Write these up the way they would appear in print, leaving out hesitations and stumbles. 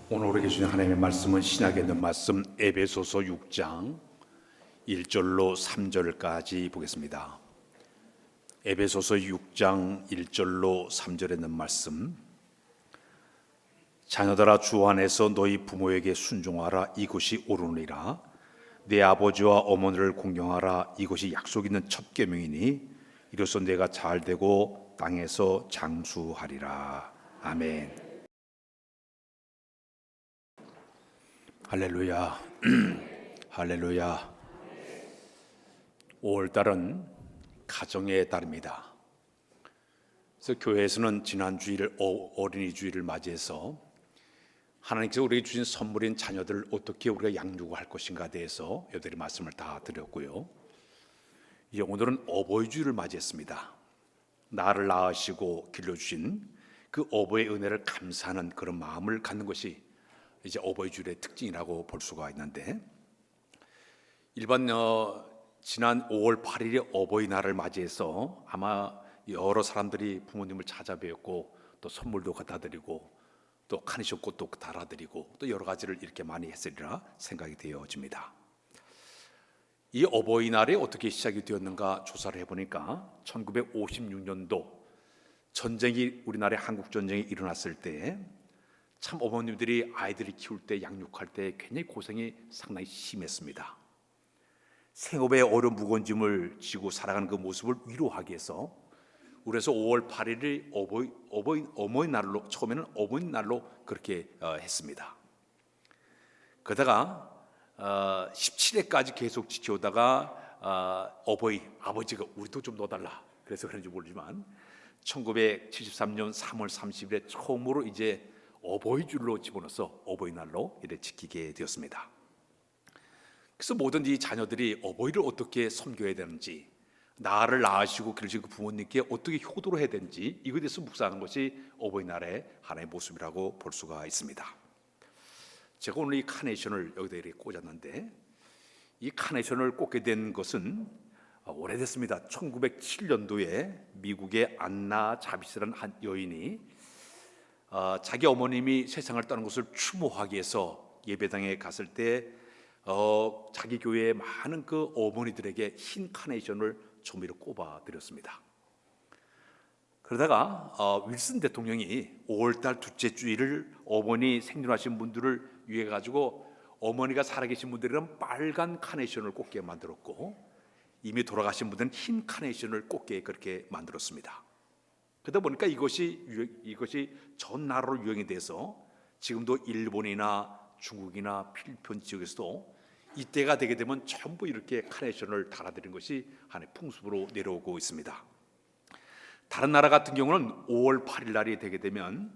오늘 우리에게 주신 하나님의 말씀은 신약에 있는 말씀 에베소서 6장 1절로 3절까지 보겠습니다. 에베소서 6장 1절로 3절에 있는 말씀, 자녀들아 주 안에서 너희 부모에게 순종하라, 이것이 옳으니라. 내 아버지와 어머니를 공경하라, 이것이 약속 있는 첫 계명이니 이로써 내가 잘되고 땅에서 장수하리라. 아멘. 할렐루야. 할렐루야. 5월달은 가정의 달입니다. 그래서 교회에서는 지난 주일 어린이 주일을 맞이해서 하나님께서 우리에게 주신 선물인 자녀들을 어떻게 우리가 양육할 것인가에 대해서 여러분들이 말씀을 다 드렸고요. 이제 오늘은 어버이 주일을 맞이했습니다. 나를 낳으시고 길러주신 그 어버이의 은혜를 감사하는 그런 마음을 갖는 것이 이제 어버이 주일의 특징이라고 볼 수가 있는데, 일반 지난 5월 8일에 어버이날을 맞이해서 아마 여러 사람들이 부모님을 찾아뵙고 또 선물도 갖다 드리고 또 카네이션 꽃도 달아드리고 또 여러 가지를 이렇게 많이 했으리라 생각이 되어집니다. 이 어버이날이 어떻게 시작이 되었는가 조사를 해보니까 1956년도 전쟁이, 우리나라의 한국 전쟁이 일어났을 때 참 어머님들이 아이들을 키울 때, 양육할 때 굉장히 고생이 상당히 심했습니다. 생업의 어려운 무거운 짐을 지고 살아가는 그 모습을 위로하기 위해서 그래서 5월 8일을 어버이날로, 처음에는 어버이날로 그렇게 했습니다. 그러다가 17회까지 계속 지켜오다가 아버지가 우리도 좀 넣어달라 그래서 그런지 모르지만 1973년 3월 30일에 처음으로 이제 어버이줄로 집어넣어서 어버이날로 이렇게 지키게 되었습니다. 그래서 모든 이 자녀들이 어버이를 어떻게 섬겨야 되는지, 나를 낳으시고 기르신 그 부모님께 어떻게 효도를 해야 되는지, 이것에 대해서 묵상하는 것이 어버이날의 하나의 모습이라고 볼 수가 있습니다. 제가 오늘 이 카네이션을 여기다 이렇게 꽂았는데, 이 카네이션을 꽂게 된 것은 오래됐습니다. 1907년도에 미국의 안나 자비스라는 한 여인이 자기 어머님이 세상을 떠난 것을 추모하기 위해서 예배당에 갔을 때 자기 교회의 많은 그 어머니들에게 흰 카네이션을 조미로 꼽아 드렸습니다. 그러다가 윌슨 대통령이 5월달 둘째 주일을 어머니 생존하신 분들을 위해 가지고 어머니가 살아계신 분들은 빨간 카네이션을 꽂게 만들었고, 이미 돌아가신 분들은 흰 카네이션을 꽂게 그렇게 만들었습니다. 그러다 보니까 이것이 전 나라로 유행이 돼서 지금도 일본이나 중국이나 필리핀 지역에서도 이때가 되게 되면 전부 이렇게 카네이션을 달아드리는 것이 하나의 풍습으로 내려오고 있습니다. 다른 나라 같은 경우는 5월 8일 날이 되게 되면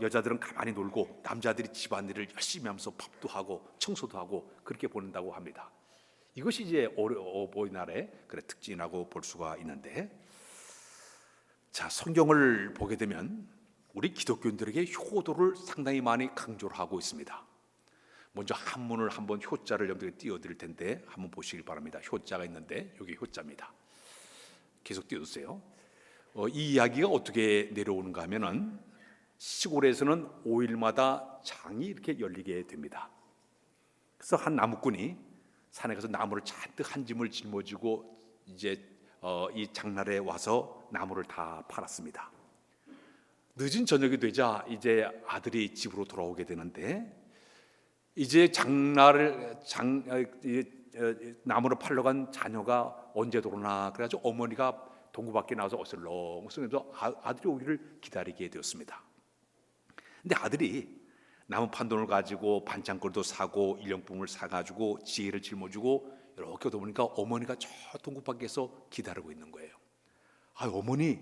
여자들은 가만히 놀고 남자들이 집안일을 열심히 하면서 밥도 하고 청소도 하고 그렇게 보낸다고 합니다. 이것이 이제 어버이날의 특징이라고 볼 수가 있는데, 자, 성경을 보게 되면 우리 기독교인들에게 효도를 상당히 많이 강조를 하고 있습니다. 먼저 한문을 한번 효자를 여러분들에게 띄워드릴 텐데 한번 보시길 바랍니다. 효자가 있는데 여기 효자입니다. 계속 띄워주세요. 이 이야기가 어떻게 내려오는가 하면은 시골에서는 5일마다 장이 이렇게 열리게 됩니다. 그래서 한 나무꾼이 산에 가서 나무를 잔뜩 한 짐을 짊어지고 이제 이 장날에 와서 나무를 다 팔았습니다. 늦은 저녁이 되자 이제 아들이 집으로 돌아오게 되는데, 이제 나무를 팔러 간 자녀가 언제 돌아오나 그래가지고 어머니가 동구 밖에 나와서 어슬렁어슬렁 아들이 오기를 기다리게 되었습니다. 근데 아들이 나무 판 돈을 가지고 반창고도 사고 일용품을 사가지고 지게를 짊어지고 이렇게 오다 보니까 어머니가 저 동구 밖에서 기다리고 있는 거예요. 어머니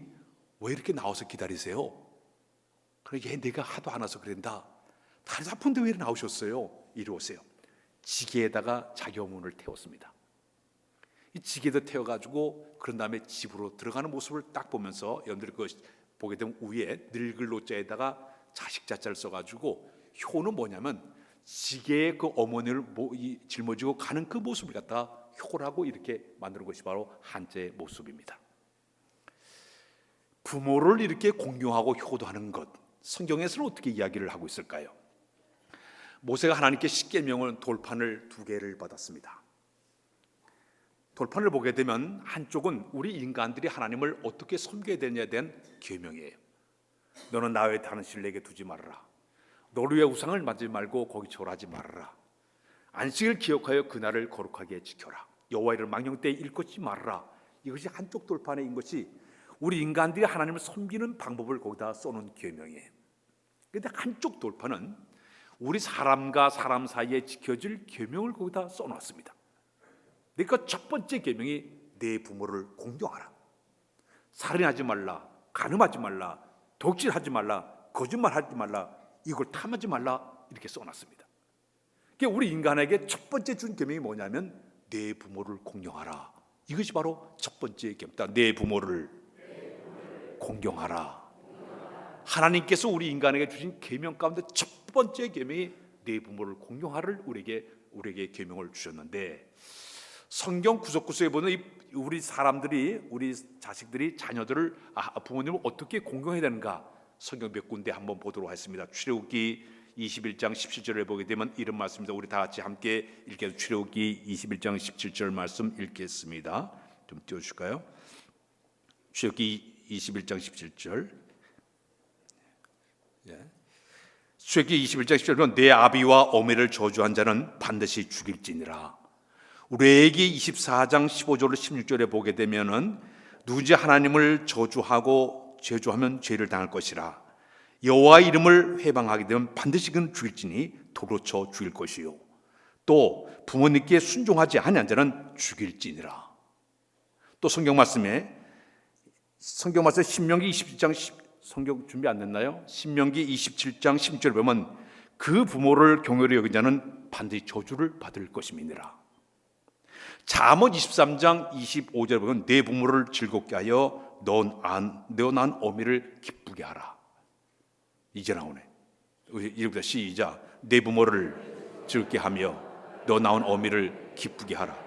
왜 이렇게 나와서 기다리세요? 그래, 내가 하도 안 와서 그런다. 다리 아픈데 왜 이렇게 나오셨어요? 이리 오세요. 지게에다가 자기 어머니를 태웠습니다. 이 지게도 태워가지고 그런 다음에 집으로 들어가는 모습을 딱 보면서 여러분들이 그거 보게 되면 위에 늙을 노자에다가 자식 자자를 써가지고, 효는 뭐냐면 지게에 그 어머니를 짊어지고 가는 그 모습을 갖다 효라고 이렇게 만드는 것이 바로 한자의 모습입니다. 부모를 이렇게 공경하고 효도하는 것, 성경에서는 어떻게 이야기를 하고 있을까요? 모세가 하나님께 십계명을 돌판을 2개를 받았습니다. 돌판을 보게 되면 한쪽은 우리 인간들이 하나님을 어떻게 섬겨야 되느냐에 대한 계명이에요. 너는 나 외에 다른 신을 내게 두지 말아라. 너를 위해 우상을 만지지 말고 거기 절하지 말아라. 안식을 기억하여 그날을 거룩하게 지켜라. 여호와 이름을 망령 때에 일컫지 말아라. 이것이 한쪽 돌판에 있는 것이 우리 인간들이 하나님을 섬기는 방법을 거기다 써놓은 계명이에요. 그런데 한쪽 돌판은 우리 사람과 사람 사이에 지켜질 계명을 거기다 써놨습니다. 그러니까 첫 번째 계명이 내 부모를 공경하라. 살인하지 말라, 간음하지 말라, 독질하지 말라, 거짓말하지 말라, 이걸 탐하지 말라 이렇게 써놨습니다. 그러니까 우리 인간에게 첫 번째 준 계명이 뭐냐면 내 부모를 공경하라. 이것이 바로 첫 번째 계명이다. 내 부모를 공경하라. 하나님께서 우리 인간에게 주신 계명 가운데 첫 번째 계명이 내 부모를 공경하라를 우리에게 계명을 주셨는데, 성경 구석구석에 보면 우리 사람들이, 우리 자식들이 자녀들을 부모님을 어떻게 공경해야 되는가 성경 몇 군데 한번 보도록 하겠습니다. 출애굽기 21장 17절에 보게 되면 이런 말씀입니다. 우리 다 같이 함께 읽겠습니다. 출애굽기 21장 17절 말씀 읽겠습니다. 좀 띄워주실까요? 출애굽기 21장 17절. 출애굽기 21장 17절은 내 아비와 어미를 저주한 자는 반드시 죽일지니라. 레위기 24장 15절로 16절에 보게 되면은 누구든지 하나님을 저주하고 제주하면 죄를 당할 것이라. 여호와 이름을 회방하게 되면 반드시 그는 죽일지니 돌로 쳐 죽일 것이요. 또 부모님께 순종하지 아니한 자는 죽일지니라. 또 성경 말씀 신명기 27장 성경 준비 안 됐나요? 신명기 27장 16절에 보면 그 부모를 경외로 여긴 자는 반드시 저주를 받을 것임이니라. 잠언 23장 25절에 보면 내 부모를 즐겁게 하여 너 난 어미를 기쁘게 하라. 이제 나오네. 이름부터 시작. 내 부모를 즐겁게 하며 너 낳은 어미를 기쁘게 하라.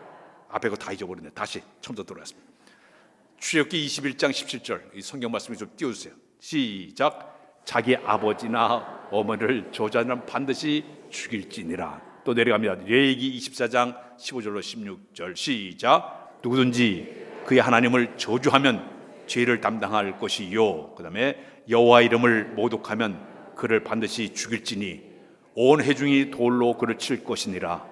앞에 거 다 잊어버렸네. 다시 처음부터 돌아왔습니다. 출애굽기 21장 17절 이 성경 말씀을 좀 띄워주세요. 시작. 자기 아버지나 어머니를 저주하는 반드시 죽일지니라. 또 내려갑니다. 레위기 24장 15절로 16절 시작. 누구든지 그의 하나님을 저주하면 죄를 담당할 것이요. 그 다음에 여호와 이름을 모독하면 그를 반드시 죽일지니 온 회중이 돌로 그를 칠 것이니라.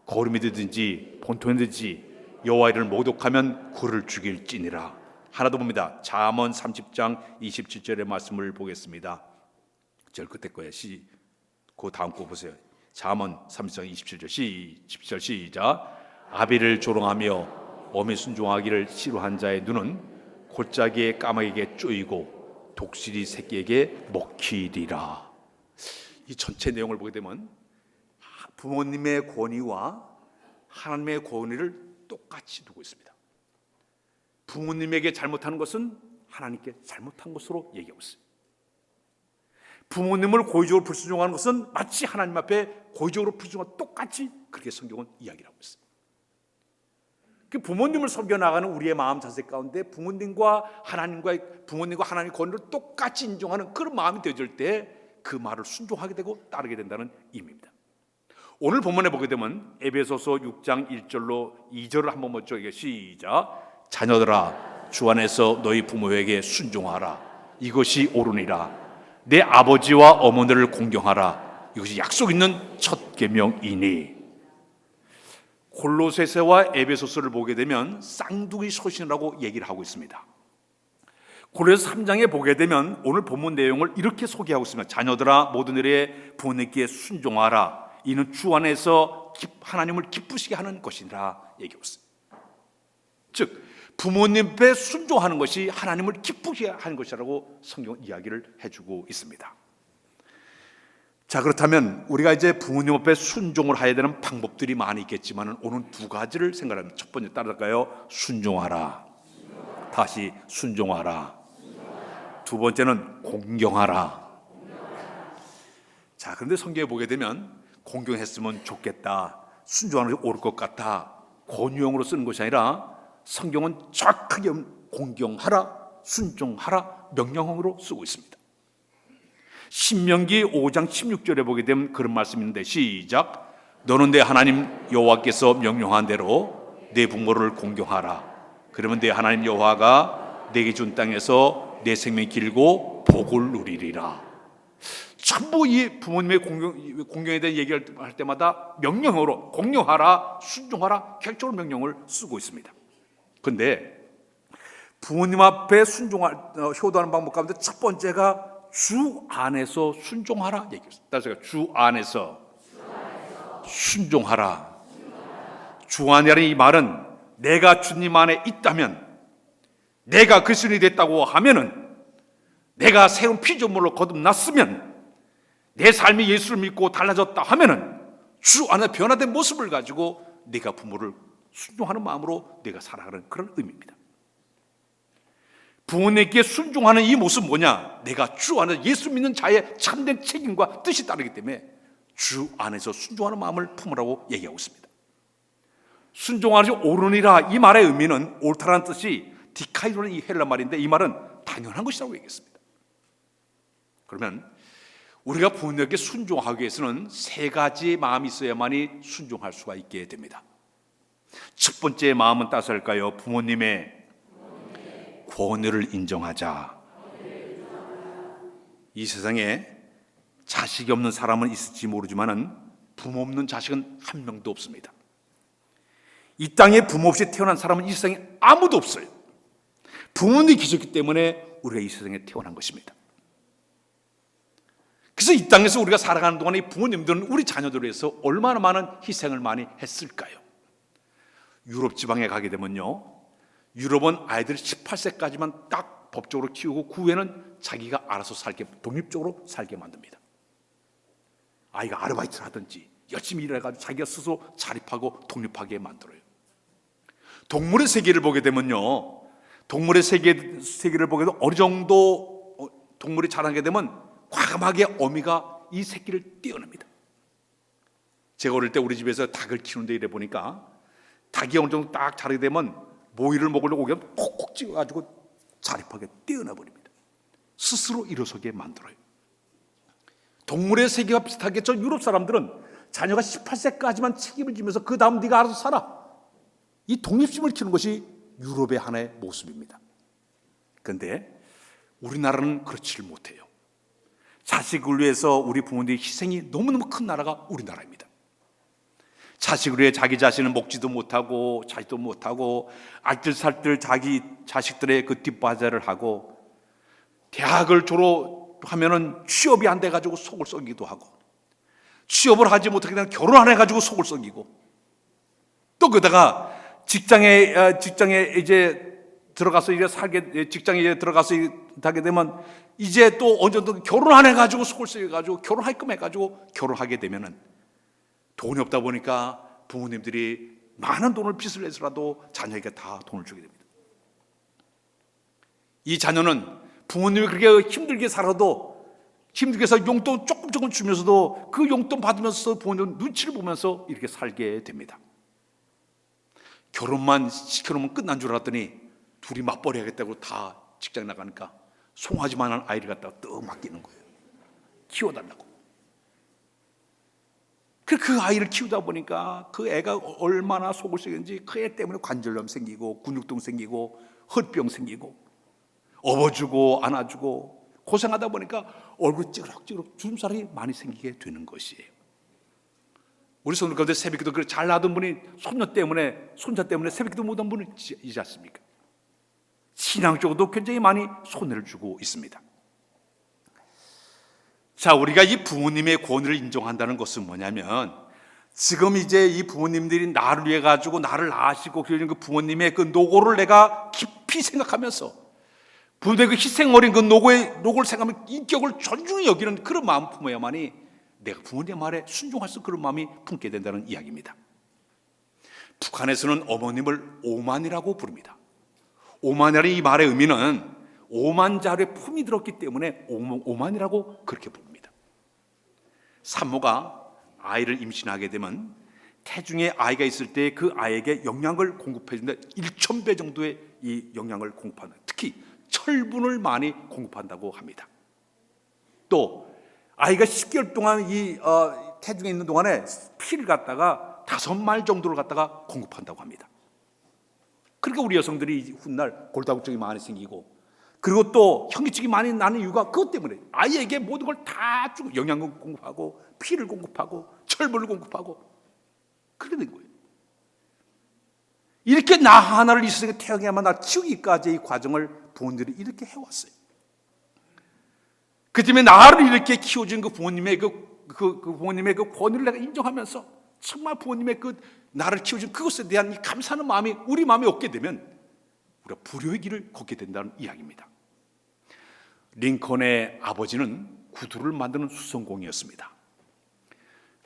거름이 되든지 본토이든지 여호와 이름을 모독하면 그를 죽일지니라. 하나 더 봅니다. 잠언 30장 27절의 말씀을 보겠습니다. 제일 끝에 거예요. 그 다음 거 보세요. 잠언 30장 27절 17절 시작. 아비를 조롱하며 어미 순종하기를 싫어한 자의 눈은 골짜기에 까마귀에게 쪼이고 독수리 새끼에게 먹히리라. 이 전체 내용을 보게 되면 부모님의 권위와 하나님의 권위를 똑같이 두고 있습니다. 부모님에게 잘못하는 것은 하나님께 잘못한 것으로 얘기하고 있어요. 부모님을 고의적으로 불순종하는 것은 마치 하나님 앞에 고의적으로 불순종과 똑같이 그렇게 성경은 이야기를 하고 있어요. 그 부모님을 섬겨 나가는 우리의 마음 자세 가운데 부모님과 하나님의 권위를 똑같이 인정하는 그런 마음이 되어질 때 그 말을 순종하게 되고 따르게 된다는 의미입니다. 오늘 본문에 보게 되면 에베소서 6장 1절로 2절을 한번 먼저 시작. 자녀들아 주 안에서 너희 부모에게 순종하라. 이것이 옳으니라. 내 아버지와 어머니를 공경하라. 이것이 약속 있는 첫 계명이니. 골로새서와 에베소서를 보게 되면 쌍둥이 서신이라고 얘기를 하고 있습니다. 골로새 3장에 보게 되면 오늘 본문 내용을 이렇게 소개하고 있습니다. 자녀들아 모든 일에 부모님께 순종하라. 이는 주 안에서 하나님을 기쁘시게 하는 것이라 얘기하고 있습니다. 즉 부모님 앞에 순종하는 것이 하나님을 기쁘게 하는 것이라고 성경은 이야기를 해주고 있습니다. 자, 그렇다면 우리가 이제 부모님 앞에 순종을 해야 되는 방법들이 많이 있겠지만 오늘 2가지를 생각합니다. 첫 번째 따라갈까요? 순종하라. 다시 순종하라. 두 번째는 공경하라. 자, 그런데 성경에 보게 되면 공경했으면 좋겠다, 순종하는 것이 옳을 것 같다, 권유형으로 쓰는 것이 아니라 성경은 정확하게 공경하라, 순종하라, 명령형으로 쓰고 있습니다. 신명기 5장 16절에 보게 되면 그런 말씀이 있는데, 시작. 너는 내 하나님 여호와께서 명령한 대로 내 부모를 공경하라. 그러면 내 하나님 여호와가 내게 준 땅에서 내 생명이 길고 복을 누리리라. 전부 이 부모님의 공경에 대한 얘기를 할 때마다 명령어로 공경하라, 순종하라, 계획적으로 명령을 쓰고 있습니다. 그런데 부모님 앞에 효도하는 방법 가운데 첫 번째가 주 안에서 순종하라 얘기했어요. 따라서 주 안에서 순종하라. 주 안이라는 이 말은 내가 주님 안에 있다면, 내가 그리스도인이 됐다고 하면은, 내가 새로운 피조물로 거듭났으면, 내 삶이 예수를 믿고 달라졌다 하면은 주 안에 변화된 모습을 가지고 내가 부모를 순종하는 마음으로 내가 살아가는 그런 의미입니다. 부모님께 순종하는 이 모습 뭐냐? 내가 주 안에서 예수 믿는 자의 참된 책임과 뜻이 따르기 때문에 주 안에서 순종하는 마음을 품으라고 얘기하고 있습니다. 순종하지 옳으니라, 이 말의 의미는, 옳다라는 뜻이 디카이로는 이 헬라 말인데, 이 말은 당연한 것이라고 얘기했습니다. 그러면 우리가 부모님께 순종하기 위해서는 세 가지 마음이 있어야만이 순종할 수가 있게 됩니다. 첫 번째 마음은 따스할까요? 부모님의 권위를 인정하자. 이 세상에 자식이 없는 사람은 있을지 모르지만 부모 없는 자식은 한 명도 없습니다. 이 땅에 부모 없이 태어난 사람은 이 세상에 아무도 없어요. 부모님이 계셨기 때문에 우리가 이 세상에 태어난 것입니다. 그래서 이 땅에서 우리가 살아가는 동안에 이 부모님들은 우리 자녀들을 위해서 얼마나 많은 희생을 많이 했을까요? 유럽 지방에 가게 되면요, 유럽은 아이들이 18세까지만 딱 법적으로 키우고 그 후에는 자기가 알아서 살게, 독립적으로 살게 만듭니다. 아이가 아르바이트를 하든지 열심히 일해가지고 자기가 스스로 자립하고 독립하게 만들어요. 동물의 세계를 보게 되면요, 동물의 세계를 보게 되면 어느 정도 동물이 자라게 되면 과감하게 어미가 이 새끼를 떼어냅니다. 제가 어릴 때 우리 집에서 닭을 키우는데 이래 보니까 닭이 어느 정도 딱 자라게 되면 모이를 먹으려고 오면 콕콕 찍어가지고 자립하게 떼어내버립니다. 스스로 일어서게 만들어요. 동물의 세계와 비슷하겠죠. 유럽 사람들은 자녀가 18세까지만 책임을 지면서 그 다음 네가 알아서 살아, 이 독립심을 키우는 것이 유럽의 하나의 모습입니다. 그런데 우리나라는 그렇지를 못해요. 자식을 위해서 우리 부모님의 희생이 너무너무 큰 나라가 우리나라입니다. 자식을 위해 자기 자신은 먹지도 못하고 자지도 못하고 알뜰살뜰 자기 자식들의 그 뒷바자를 하고, 대학을 졸업하면은 취업이 안 돼가지고 속을 썩이기도 하고, 취업을 하지 못하게 되면 결혼 안 해가지고 속을 썩이고, 또 그러다가 직장에 이제 들어가서 이제 직장에 들어가서 하게 되면 이제 또 어느 정도 결혼 안 해가지고 속을 썩여가지고 결혼할 끔 해가지고 결혼하게 되면은 돈이 없다 보니까 부모님들이 많은 돈을 빚을 내서라도 자녀에게 다 돈을 주게 됩니다. 이 자녀는 부모님이 그렇게 힘들게 살아도, 힘들게 해서 용돈 조금 주면서도 그 용돈 받으면서 부모님 눈치를 보면서 이렇게 살게 됩니다. 결혼만 시켜놓으면 끝난 줄 알았더니 둘이 맞벌이 하겠다고 다 직장 나가니까 송아지만한 아이를 갖다가 떡 맡기는 거예요. 키워달라고. 그 아이를 키우다 보니까 그 애가 얼마나 속을 썩였는지, 그 애 때문에 관절염 생기고 근육통 생기고 헛병 생기고, 업어주고 안아주고 고생하다 보니까 얼굴 찌그럭찌그럭 주름살이 많이 생기게 되는 것이에요. 우리 손들 가운데 새벽기도 잘 나던 분이 손자 때문에 새벽기도 못한 분이 있지 않습니까? 신앙적으로도 굉장히 많이 손해를 주고 있습니다. 자, 우리가 이 부모님의 권위를 인정한다는 것은 뭐냐면, 지금 이제 이 부모님들이 나를 위해 가지고 나를 낳으시고 그 부모님의 그 노고를 내가 깊이 생각하면서, 부모님의 그 희생 어린 그 노고를 생각하면 인격을 존중히 여기는 그런 마음 품어야만이 내가 부모님 말에 순종할 수, 그런 마음이 품게 된다는 이야기입니다. 북한에서는 어머님을 오만이라고 부릅니다. 오만이라는 이 말의 의미는 오만자루에 품이 들었기 때문에 오만이라고 그렇게 부릅니다. 산모가 아이를 임신하게 되면 태중에 아이가 있을 때 그 아이에게 영양을 공급해 준다. 1,000배 정도의 이 영양을 공급한다. 특히 철분을 많이 공급한다고 합니다. 또 아이가 10개월 동안 이 태중에 있는 동안에 피를 갖다가 5마일 정도를 갖다가 공급한다고 합니다. 그러니까 우리 여성들이 훗날 골다공증이 많이 생기고, 그리고 또 현기증이 많이 나는 이유가 그것 때문에 아이에게 모든 걸 다 주고 영양분 공급하고 피를 공급하고 철분을 공급하고 그렇게 된 거예요. 이렇게 나 하나를 이 세상에 태어나야만 나 키우기까지의 과정을 부모님들이 이렇게 해왔어요. 그 때문에 나를 이렇게 키워준 그 부모님의 부모님의 그 권위를 내가 인정하면서 정말 부모님의 그 나를 키워준 그것에 대한 이 감사하는 마음이 우리 마음에 없게 되면 우리가 불효의 길을 걷게 된다는 이야기입니다. 링컨의 아버지는 구두를 만드는 수성공이었습니다.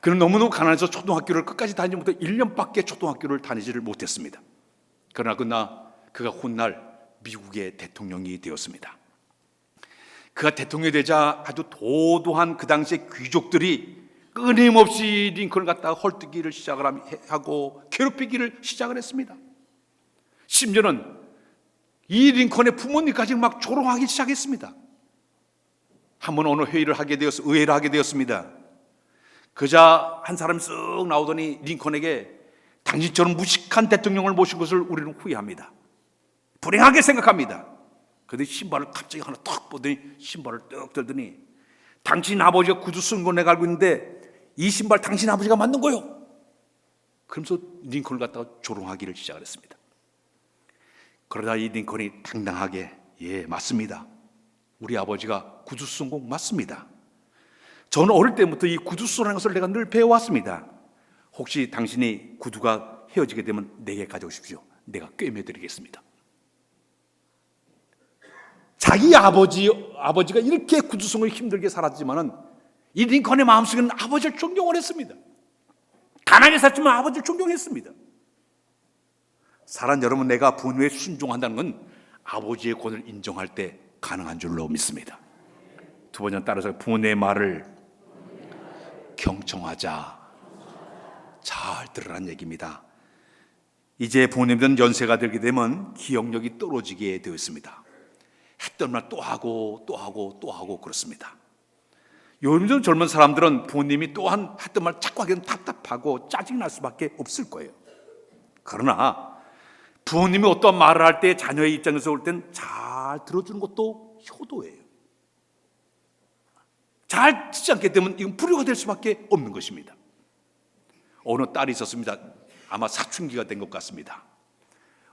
그는 너무너무 가난해서 초등학교를 끝까지 다니지 못해 1년밖에 초등학교를 다니지를 못했습니다. 그러나 그가 훗날 미국의 대통령이 되었습니다. 그가 대통령이 되자 아주 도도한 그 당시의 귀족들이 끊임없이 링컨을 갖다가 헐뜯기를 시작을 하고 괴롭히기를 시작을 했습니다. 심지어는 이 링컨의 부모님까지 막 조롱하기 시작했습니다. 한번 어느 의회를 하게 되었습니다. 그자 한 사람이 쓱 나오더니 링컨에게 당신처럼 무식한 대통령을 모신 것을 우리는 후회합니다. 불행하게 생각합니다. 그런데 신발을 갑자기 하나 탁 보더니 신발을 떡 들더니 당신 아버지가 구두 쓴 거 내가 알고 있는데 이 신발 당신 아버지가 만든 거요. 그러면서 링컨을 갖다가 조롱하기를 시작을 했습니다. 그러다 이 링컨이 당당하게 예 맞습니다. 우리 아버지가 구두 쓴 거 맞습니다. 저는 어릴 때부터 이 구두 쓰라는 것을 내가 늘 배워왔습니다. 혹시 당신이 구두가 헤어지게 되면 내게 가져오십시오. 내가 꿰매드리겠습니다. 자기 아버지가 이렇게 구두성을 힘들게 살았지만은 이 링컨의 마음속에는 아버지를 존경을 했습니다. 가난하게 살지만 아버지를 존경했습니다. 사랑 여러분, 내가 부모에 순종한다는 건 아버지의 권을 인정할 때 가능한 줄로 믿습니다. 두 번째는 따라서 부모의 말을 경청하자. 잘 들으라는 얘기입니다. 이제 부모님들은 연세가 들게 되면 기억력이 떨어지게 되어 있습니다. 했던 말 또 하고 또 하고 또 하고 그렇습니다. 요즘 젊은 사람들은 부모님이 또한 했던 말 자꾸 하기는 답답하고 짜증날 수밖에 없을 거예요. 그러나 부모님이 어떤 말을 할 때 자녀의 입장에서 볼 땐 잘 들어주는 것도 효도예요. 잘 듣지 않게 되면 이건 불효가 될 수밖에 없는 것입니다. 어느 딸이 있었습니다. 아마 사춘기가 된 것 같습니다.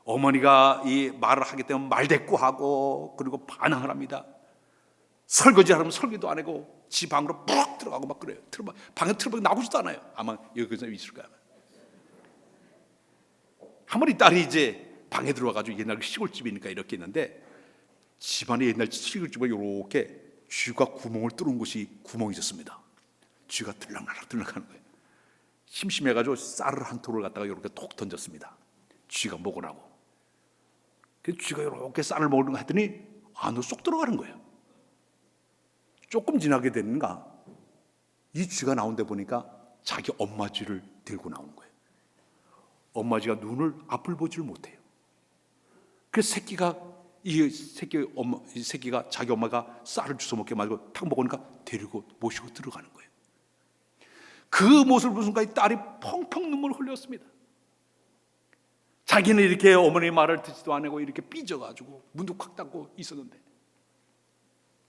어머니가 이 말을 하게 되면 말대꾸하고 그리고 반항을 합니다. 설거지하면 설거지도 안 하고 지 방으로 푹 들어가고 막 그래요. 방에 틀어박고 나오지도 않아요. 아마 여기서 있을 거야. 한 번 이 딸이 이제 방에 들어와가지고 옛날 시골집이니까 이렇게 있는데 집안에 옛날 시골집에 이렇게 쥐가 구멍을 뚫은 곳이 구멍이 있었습니다. 쥐가 들락날락 하는 거예요. 심심해가지고 쌀을 한 톨을 갖다가 이렇게 톡 던졌습니다. 쥐가 먹으라고. 그 쥐가 이렇게 쌀을 먹는 거 했더니 안으로 쏙 들어가는 거예요. 조금 지나게 됐는가 이 쥐가 나온 데 보니까 자기 엄마 쥐를 들고 나오는 거예요. 엄마 쥐가 눈을 앞을 보지를 못해요. 그래서 이 새끼가 자기 엄마가 쌀을 주워 먹게 말고 탁 먹으니까 데리고 모시고 들어가는 거예요. 그 모습을 본 순간 이 딸이 펑펑 눈물을 흘렸습니다. 자기는 이렇게 어머니 말을 듣지도 않고 이렇게 삐져가지고 문도 콱 닫고 있었는데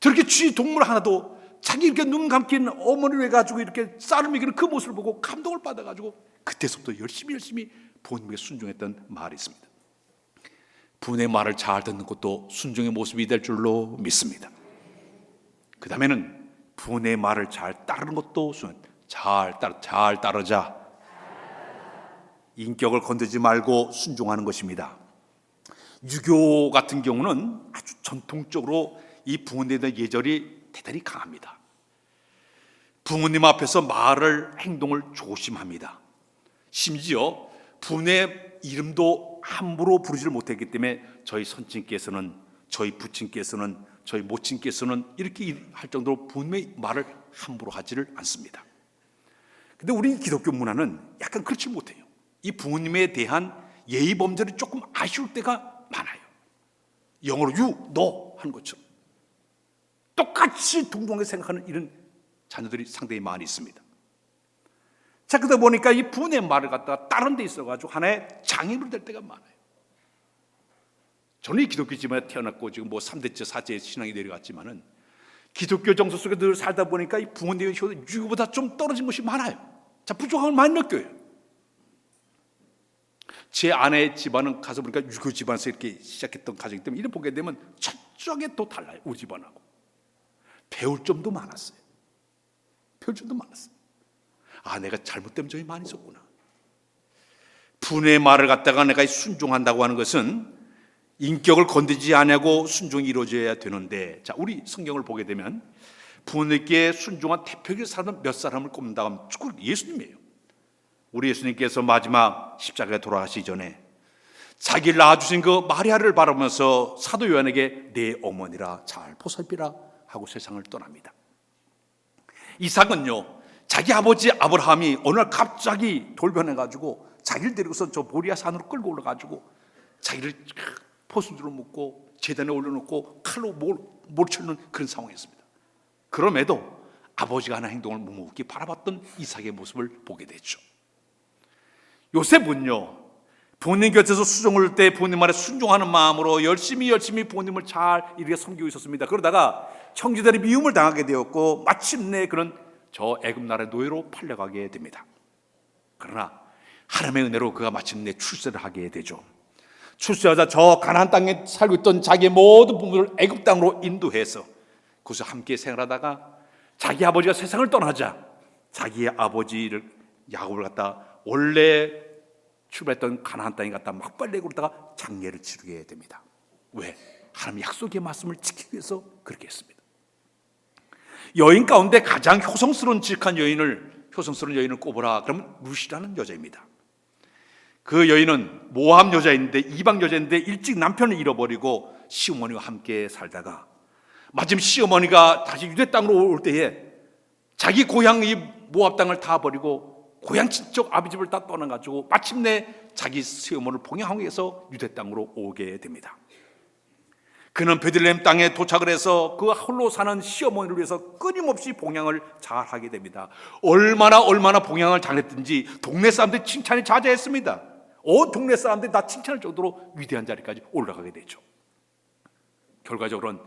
저렇게 쥐 동물 하나도 자기 이렇게 눈 감긴 어머니를 해가지고 이렇게 쌀을 먹이는 그 모습을 보고 감동을 받아가지고 그때서부터 열심히 부모님에게 순종했던 말이 있습니다. 부모의 말을 잘 듣는 것도 순종의 모습이 될 줄로 믿습니다. 그 다음에는 부모의 말을 잘 따르는 것도 잘 따르자. 인격을 건드지 말고 순종하는 것입니다. 유교 같은 경우는 아주 전통적으로 이 부모님에 대한 예절이 대단히 강합니다. 부모님 앞에서 말을 행동을 조심합니다. 심지어 부모의 이름도 함부로 부르지를 못했기 때문에 저희 선친께서는 저희 부친께서는 저희 모친께서는 이렇게 할 정도로 부모의 말을 함부로 하지를 않습니다. 근데 우리 기독교 문화는 약간 그렇지 못해요. 이 부모님에 대한 예의 범절이 조금 아쉬울 때가 많아요. 영어로 you, 너 하는 것처럼 똑같이 동등하게 생각하는 이런 자녀들이 상당히 많이 있습니다. 자, 그러다 보니까 이 부모의 말을 갖다가 다른 데 있어가지고 하나의 장애물이 될 때가 많아요. 저는 이 기독교 집안에 태어났고 지금 뭐 3대째 4대 신앙이 내려갔지만은 기독교 정서 속에 늘 살다 보니까 이 부모님의 효도 유교보다 좀 떨어진 것이 많아요. 자, 부족함을 많이 느껴요. 제 아내 집안은 가서 보니까 유교 집안에서 이렇게 시작했던 가정이기 때문에 이를 보게 되면 철저하게 또 달라요. 우리 집안하고. 배울 점도 많았어요. 배울 점도 많았어요. 아, 내가 잘못된 점이 많이 있었구나. 부모의 말을 갖다가 내가 순종한다고 하는 것은 인격을 건드리지 않고 순종이 이루어져야 되는데, 자, 우리 성경을 보게 되면 부모님께 순종한 대표적인 사람은 몇 사람을 꼽는다고 하면 쭉 예수님이에요. 우리 예수님께서 마지막 십자가에 돌아가시기 전에 자기를 낳아주신 그 마리아를 바라보면서 사도 요한에게 내 어머니라 잘 보살피라 하고 세상을 떠납니다. 이삭은요, 자기 아버지 아브라함이 어느 날 갑자기 돌변해가지고 자기를 데리고서 저 모리아 산으로 끌고 올라가지고 자기를 포수들로 묶고 제단에 올려놓고 칼로 몰쳐는 그런 상황이었습니다. 그럼에도 아버지가 하는 행동을 묵묵히 바라봤던 이삭의 모습을 보게 됐죠. 요셉은요, 부모님 곁에서 수종을 할 때 부모님 말에 순종하는 마음으로 열심히 부모님을 잘 이렇게 섬기고 있었습니다. 그러다가 형제들이 미움을 당하게 되었고 마침내 그런 저 애굽 나라의 노예로 팔려가게 됩니다. 그러나 하나님의 은혜로 그가 마침내 출세를 하게 되죠. 출세하자 저 가나안 땅에 살고 있던 자기의 모든 부모를 애굽 땅으로 인도해서 거기서 함께 생활하다가 자기 아버지가 세상을 떠나자 자기의 아버지를 야곱을 갖다 원래 출발했던 가나안 땅에 갔다 막발내고 그러다가 장례를 치르게 됩니다. 왜? 하나님 약속의 말씀을 지키기 위해서 그렇게 했습니다. 여인 가운데 가장 효성스러운 여인을 꼽으라. 그러면 룻이라는 여자입니다. 그 여인은 모함 여자인데, 이방 여자인데 일찍 남편을 잃어버리고 시어머니와 함께 살다가 마침 시어머니가 다시 유대 땅으로 올 때에 자기 고향 이 모압 땅을 다 버리고 고향 친척 아비집을 다 떠나가지고 마침내 자기 시어머니를 봉양하기 위해서 유대 땅으로 오게 됩니다. 그는 베들레헴 땅에 도착을 해서 그 홀로 사는 시어머니를 위해서 끊임없이 봉양을 잘하게 됩니다. 얼마나 봉양을 잘했든지 동네 사람들이 칭찬이 자자했습니다. 온 동네 사람들이 다 칭찬할 정도로 위대한 자리까지 올라가게 되죠. 결과적으로는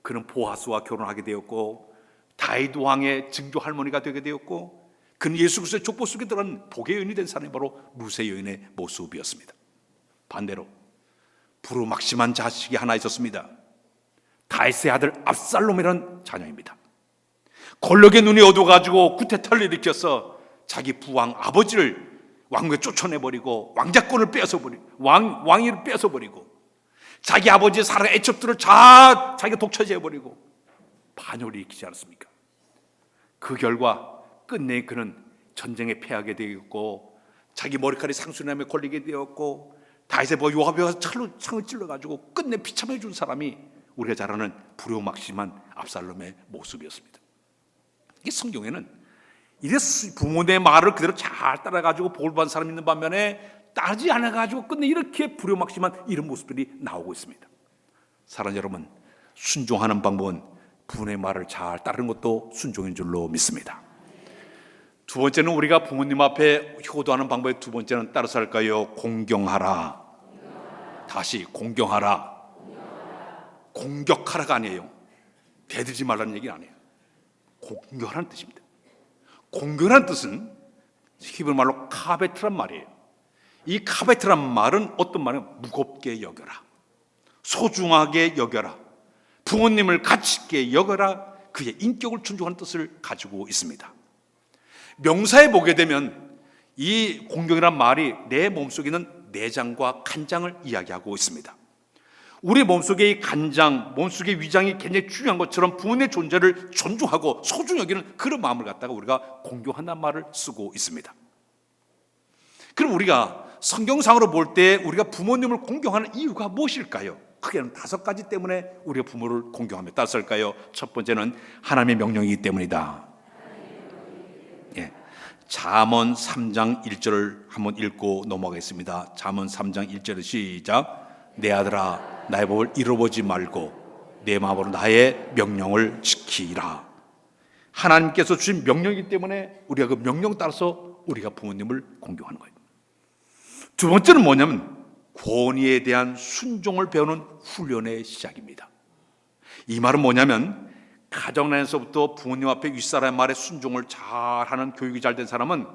그는 보아스와 결혼하게 되었고 다윗 왕의 증조 할머니가 되게 되었고 그는 예수 그리스도의 족보 속에 들어간 복의 여인이 된 사람이 바로 룻의 여인의 모습이었습니다. 반대로 부르막심한 자식이 하나 있었습니다. 다윗의 아들 압살롬이라는 자녀입니다. 권력의 눈이 어두워가지고 구태타를 일으켜서 자기 부왕 아버지를 왕국에 쫓아내버리고 왕자권을 뺏어버리고 왕위를 뺏어버리고 자기 아버지의 사랑 애첩들을 자기가 독차지해버리고 반역을 일으키지 않았습니까? 그 결과 끝내 그는 전쟁에 패하게 되었고 자기 머리카락이 상수남에 걸리게 되었고 다윗의 뭐 요압이 와서 창을 찔러가지고 끝내 비참해 준 사람이 우리가 잘 아는 불효막심한 압살롬의 모습이었습니다. 이게 성경에는 이래 부모의 말을 그대로 잘 따라가지고 복을 받은 사람이 있는 반면에 따르지 않아가지고 끝내 이렇게 불효막심한 이런 모습들이 나오고 있습니다. 사랑하는 여러분, 순종하는 방법은 부모의 말을 잘 따르는 것도 순종인 줄로 믿습니다. 두 번째는 우리가 부모님 앞에 효도하는 방법의 두 번째는 따라서 할까요? 공경하라. 다시 공경하라. 공격하라가 아니에요. 대들지 말라는 얘기는 아니에요. 공경하라는 뜻입니다. 공경하라는 뜻은 히브리 말로 카베트란 말이에요. 이 카베트란 말은 어떤 말이에요? 무겁게 여겨라, 소중하게 여겨라, 부모님을 가치 있게 여겨라, 그의 인격을 존중하는 뜻을 가지고 있습니다. 명사에 보게 되면 이 공경이란 말이 내 몸속에 있는 내장과 간장을 이야기하고 있습니다. 우리 몸속의 이 간장, 몸속의 위장이 굉장히 중요한 것처럼 부모님의 존재를 존중하고 소중히 여기는 그런 마음을 갖다가 우리가 공경한다는 말을 쓰고 있습니다. 그럼 우리가 성경상으로 볼 때 우리가 부모님을 공경하는 이유가 무엇일까요? 크게는 5가지 때문에 우리가 부모를 공경하며 따를까요? 첫 번째는 하나님의 명령이기 때문이다. 잠언 3장 1절을 한번 읽고 넘어가겠습니다. 잠언 3장 1절 시작. 내 아들아 나의 법을 잃어보지 말고 내 마음으로 나의 명령을 지키라. 하나님께서 주신 명령이기 때문에 우리가 그 명령 따라서 우리가 부모님을 공경하는 거예요. 두 번째는 뭐냐면 권위에 대한 순종을 배우는 훈련의 시작입니다. 이 말은 뭐냐면 가정 안에서부터 부모님 앞에 윗사람의 말에 순종을 잘하는 교육이 잘 된 사람은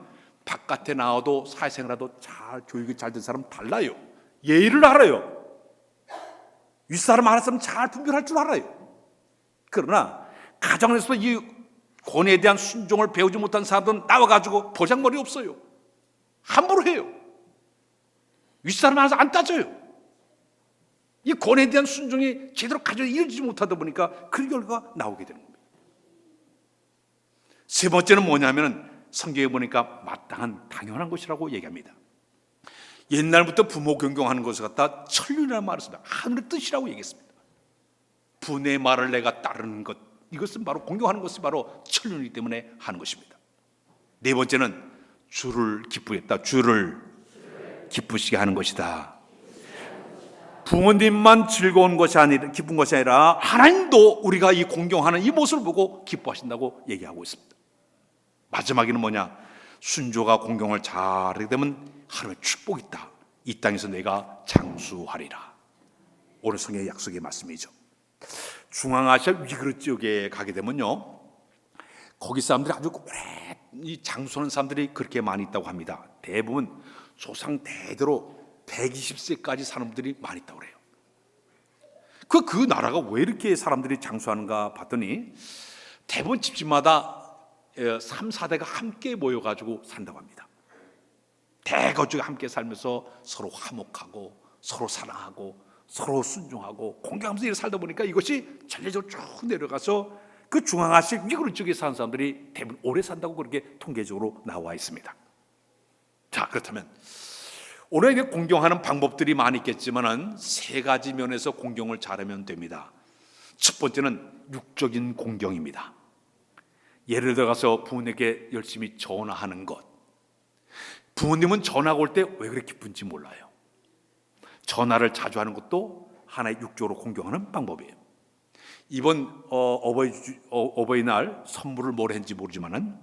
바깥에 나와도 사회생활에도 잘 교육이 잘 된 사람은 달라요. 예의를 알아요. 윗사람 알았으면 잘 분별할 줄 알아요. 그러나 가정 안에서도 이 권위에 대한 순종을 배우지 못한 사람들은 나와가지고 보장머리 없어요. 함부로 해요. 윗사람 알아서 안 따져요. 이 권위에 대한 순종이 제대로 가정에 이어지지 못하다 보니까 그 결과가 나오게 되는 겁니다. 세 번째는 뭐냐면 성경에 보니까 마땅한 당연한 것이라고 얘기합니다. 옛날부터 부모 경경하는 것을 갖다 천륜이라는 말을 씁니다. 하늘의 뜻이라고 얘기했습니다. 부모의 말을 내가 따르는 것, 이것은 바로 공경하는 것이 바로 천륜이기 때문에 하는 것입니다. 네 번째는 주를 기쁘겠다. 주를 기쁘시게 하는 것이다. 부모님만 즐거운 것이 아니라 기쁜 것이 아니라 하나님도 우리가 이 공경하는 이 모습을 보고 기뻐하신다고 얘기하고 있습니다. 마지막에는 뭐냐? 순조가 공경을 잘하게 되면 하나님의 축복이 있다. 이 땅에서 내가 장수하리라. 오늘 성경의 약속의 말씀이죠. 중앙아시아 위그르 지역에 가게 되면요, 거기 사람들이 아주 오래 이 장수하는 사람들이 그렇게 많이 있다고 합니다. 대부분 조상 대대로 120세까지 사는 분들이 많이 있다고 그래요. 그 나라가 왜 이렇게 사람들이 장수하는가 봤더니 대부분 집집마다 3, 4대가 함께 모여가지고 산다고 합니다. 대가족이 함께 살면서 서로 화목하고 서로 사랑하고 서로 순종하고 공경하면서 이렇게 살다 보니까 이것이 전례적으로 쭉 내려가서 그 중앙아시아 위구르 쪽에 사는 사람들이 대부분 오래 산다고 그렇게 통계적으로 나와 있습니다. 자, 그렇다면 오늘 이게 공경하는 방법들이 많이 있겠지만은 세 가지 면에서 공경을 잘하면 됩니다. 첫 번째는 육적인 공경입니다. 예를 들어서 부모님께 열심히 전화하는 것. 부모님은 전화가 올 때 왜 그렇게 기쁜지 몰라요. 전화를 자주 하는 것도 하나의 육적으로 공경하는 방법이에요. 이번 어버이날 선물을 뭘 했는지 모르지만은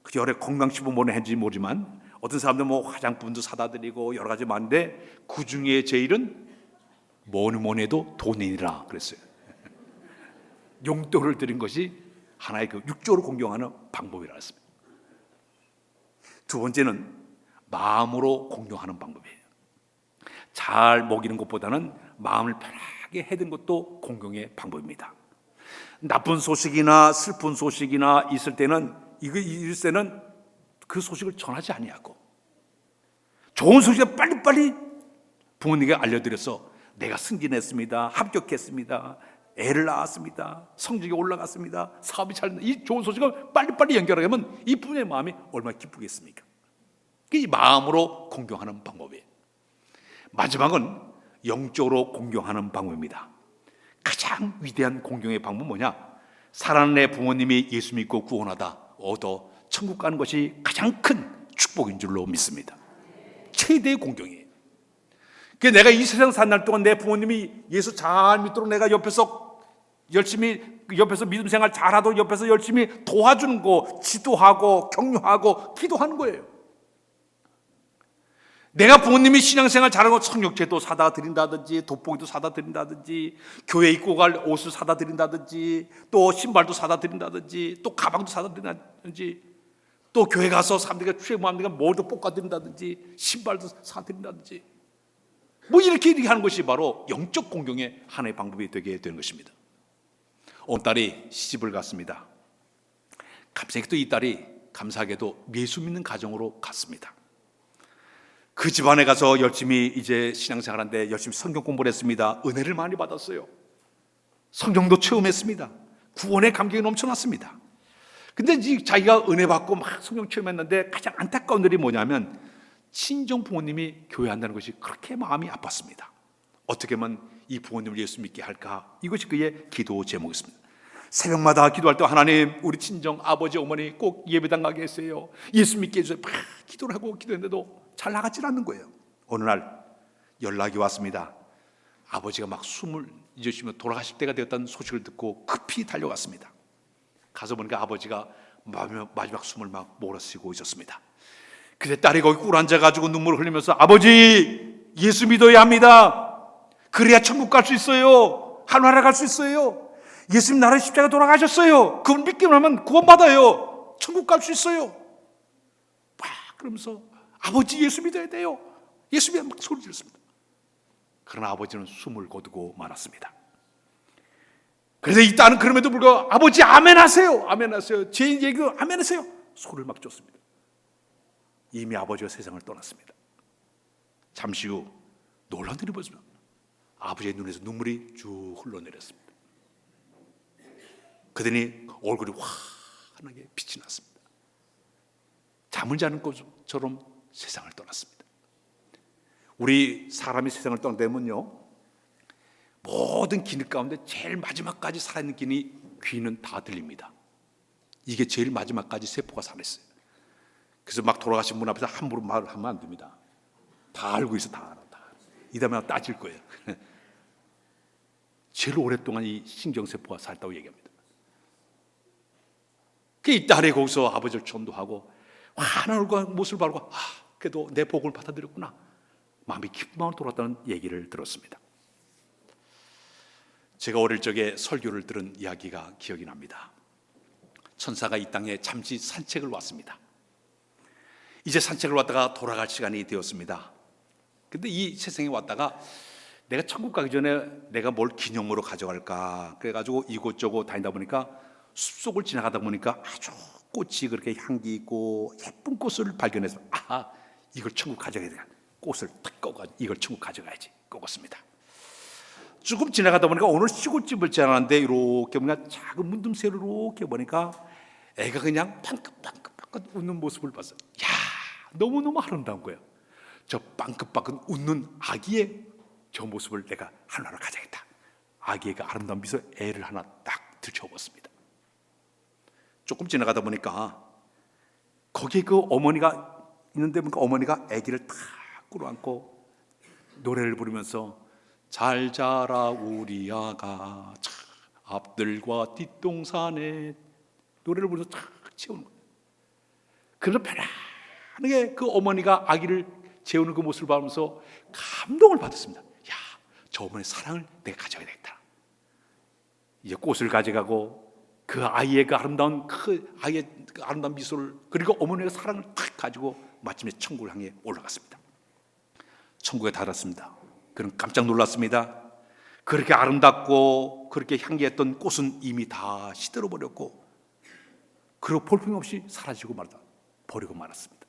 그 열에 건강식품 뭘 했는지 모르지만 어떤 사람들은 뭐 화장품도 사다 드리고 여러 가지 많은데 그 중에 제일은 뭐니 해도 돈이라 그랬어요. 용돈을 드린 것이 하나의 그 육적으로 공경하는 방법이라 했습니다. 두 번째는 마음으로 공경하는 방법이에요. 잘 먹이는 것보다는 마음을 편하게 해드는 것도 공경의 방법입니다. 나쁜 소식이나 슬픈 소식이나 있을 때는 그 소식을 전하지 아니하고 좋은 소식을 빨리빨리 부모님께 알려드려서 내가 승진했습니다, 합격했습니다, 애를 낳았습니다, 성적이 올라갔습니다, 사업이 잘 됐습니다, 이 좋은 소식을 빨리빨리 연결하게 하면 이 부모의 마음이 얼마나 기쁘겠습니까? 이 마음으로 공경하는 방법이에요. 마지막은 영적으로 공경하는 방법입니다. 가장 위대한 공경의 방법은 뭐냐? 사랑하는 내 부모님이 예수 믿고 구원하다 얻어 천국 가는 것이 가장 큰 축복인 줄로 믿습니다. 최대의 공경이에요. 내가 이 세상 산 날 동안 내 부모님이 예수 잘 믿도록 내가 옆에서 믿음 생활 잘하도록 옆에서 열심히 도와주는 거, 지도하고 격려하고 기도하는 거예요. 내가 부모님이 신앙생활 잘하고 성육제도 사다 드린다든지 돋보기도 사다 드린다든지 교회 입고 갈 옷을 사다 드린다든지 또 신발도 사다 드린다든지 또 가방도 사다 드린다든지 또 교회 가서 사람들이 추모하니까 뭘도 볶아 드린다든지 신발도 사다 드린다든지 뭐 이렇게 하는 것이 바로 영적 공경의 하나의 방법이 되게 되는 것입니다. 어느 딸이 시집을 갔습니다. 갑자기 또 이 딸이 감사하게도 예수 믿는 가정으로 갔습니다. 그 집안에 가서 열심히 이제 신앙생활하는데 열심히 성경 공부를 했습니다. 은혜를 많이 받았어요. 성경도 체험했습니다. 구원의 감격이 넘쳐났습니다. 근데 자기가 은혜 받고 막 성경 체험했는데 가장 안타까운 일이 뭐냐면 친정 부모님이 교회한다는 것이 그렇게 마음이 아팠습니다. 어떻게 하면 이 부모님을 예수 믿게 할까? 이것이 그의 기도 제목이었습니다. 새벽마다 기도할 때 하나님 우리 친정 아버지 어머니 꼭 예배당 가게 했어요. 예수 믿게 해주세요. 막 기도를 하고 기도했는데도 잘 나가질 않는 거예요. 어느 날 연락이 왔습니다. 아버지가 막 숨을 잊으시며 돌아가실 때가 되었다는 소식을 듣고 급히 달려갔습니다. 가서 보니까 아버지가 마지막 숨을 막 몰아쉬고 있었습니다. 그때 딸이 거기 꿇어앉아가지고 눈물을 흘리면서 아버지 예수 믿어야 합니다. 그래야 천국 갈 수 있어요. 하늘나라 갈 수 있어요. 예수님 나라의 십자가 돌아가셨어요. 그분 믿기만 하면 구원받아요. 천국 갈 수 있어요. 막 그러면서 아버지 예수 믿어야 돼요. 예수 믿으면 막 소리 질렀습니다. 그러나 아버지는 숨을 거두고 말았습니다. 그래서 이 딸은 그럼에도 불구하고 아버지 아멘 하세요. 아멘 하세요. 제 얘기 아멘 하세요. 소리를 막 줬습니다. 이미 아버지가 세상을 떠났습니다. 잠시 후 놀란 일이 벌어졌습니다. 아버지의 눈에서 눈물이 쭉 흘러내렸습니다. 그러더니 얼굴이 환하게 빛이 났습니다. 잠을 자는 것처럼 세상을 떠났습니다. 우리 사람이 세상을 떠나면요, 모든 기능 가운데 제일 마지막까지 살아있는 귀는 다 들립니다. 이게 제일 마지막까지 세포가 살아있어요. 그래서 막 돌아가신 분 앞에서 함부로 말을 하면 안 됩니다. 다 알고 있어, 다 알아. 이 다음에 따질 거예요. 제일 오랫동안 이 신경세포가 살았다고 얘기합니다. 이 딸이 거기서 아버지를 전도하고 환한 얼굴과 모습을 바르고 그래도 내 복을 받아들였구나, 마음이 기쁜 마음으로 돌아왔다는 얘기를 들었습니다. 제가 어릴 적에 설교를 들은 이야기가 기억이 납니다. 천사가 이 땅에 잠시 산책을 왔습니다. 이제 산책을 왔다가 돌아갈 시간이 되었습니다. 근데 이 세상에 왔다가 내가 천국 가기 전에 내가 뭘 기념으로 가져갈까 그래가지고 이곳저곳 다니다 보니까 숲속을 지나가다 보니까 아주 꽃이 그렇게 향기 있고 예쁜 꽃을 발견해서 이걸 천국 가져가야 돼. 꽃을 탁 꺾어가지고 이걸 천국 가져가야지 꺾었습니다. 조금 지나가다 보니까 오늘 시골집을 지나가는데 이렇게 보니까 작은 문틈새로 이렇게 보니까 애가 그냥 빵긋빵긋 웃는 모습을 봤어요. 야, 너무너무 아름다운 거예요. 저 빵긋빵긋 웃는 아기의 저 모습을 내가 하나로 가져야겠다. 아기가 아름다운 미소 애를 하나 딱 들춰봤습니다. 조금 지나가다 보니까 거기에 그 어머니가 있는데 보니까 어머니가 아기를 탁 끌어안고 노래를 부르면서 잘 자라 우리 아가 앞들과 뒷동산에 노래를 부르면서 탁 채우는 거예요. 그래서 편안하게 그 어머니가 아기를 재우는 그 모습을 보면서 감동을 받았습니다. 야, 저 어머니의 사랑을 내가 가져야 되겠다. 이제 꽃을 가져가고 그 아이의 그 아름다운 아이의 그 아름다운 미소를 그리고 어머니의 사랑을 탁 가지고 마침내 천국을 향해 올라갔습니다. 천국에 달았습니다. 그는 깜짝 놀랐습니다. 그렇게 아름답고 그렇게 향기했던 꽃은 이미 다 시들어 버렸고 그리고 볼품없이 사라지고 버리고 말았습니다.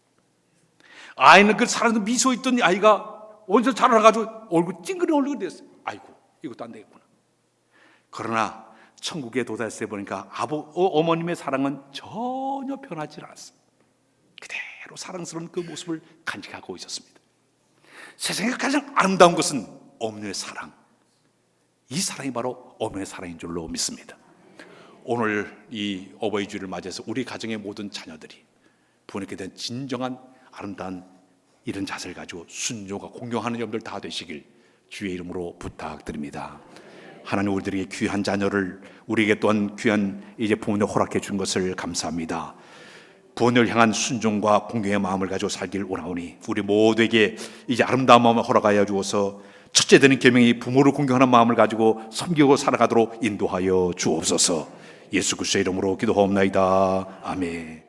아이는 그 사랑하는 미소 있던 아이가 어디서 자라나가지고 얼굴 찡그린 얼굴이 됐어요. 아이고, 이것도 안 되겠구나. 그러나 천국에 도달해 보니까 어머님의 사랑은 전혀 변하지 않았어요. 그대로 사랑스러운 그 모습을 간직하고 있었습니다. 세상에 가장 아름다운 것은 어머니의 사랑, 이 사랑이 바로 어머니의 사랑인 줄로 믿습니다. 오늘 이 어버이 주일을 맞이해서 우리 가정의 모든 자녀들이 부모님께 대한 진정한 아름다운 이런 자세를 가지고 순종과 공경하는 여러분들 다 되시길 주의 이름으로 부탁드립니다. 하나님 우리들에게 귀한 자녀를 우리에게 또한 귀한 이제 부모님 허락해 준 것을 감사합니다. 부모님을 향한 순종과 공경의 마음을 가지고 살길 원하오니 우리 모두에게 이제 아름다운 마음을 허락하여 주어서 첫째 되는 계명이 부모를 공경하는 마음을 가지고 섬기고 살아가도록 인도하여 주옵소서. 예수 그리스도의 이름으로 기도하옵나이다. 아멘.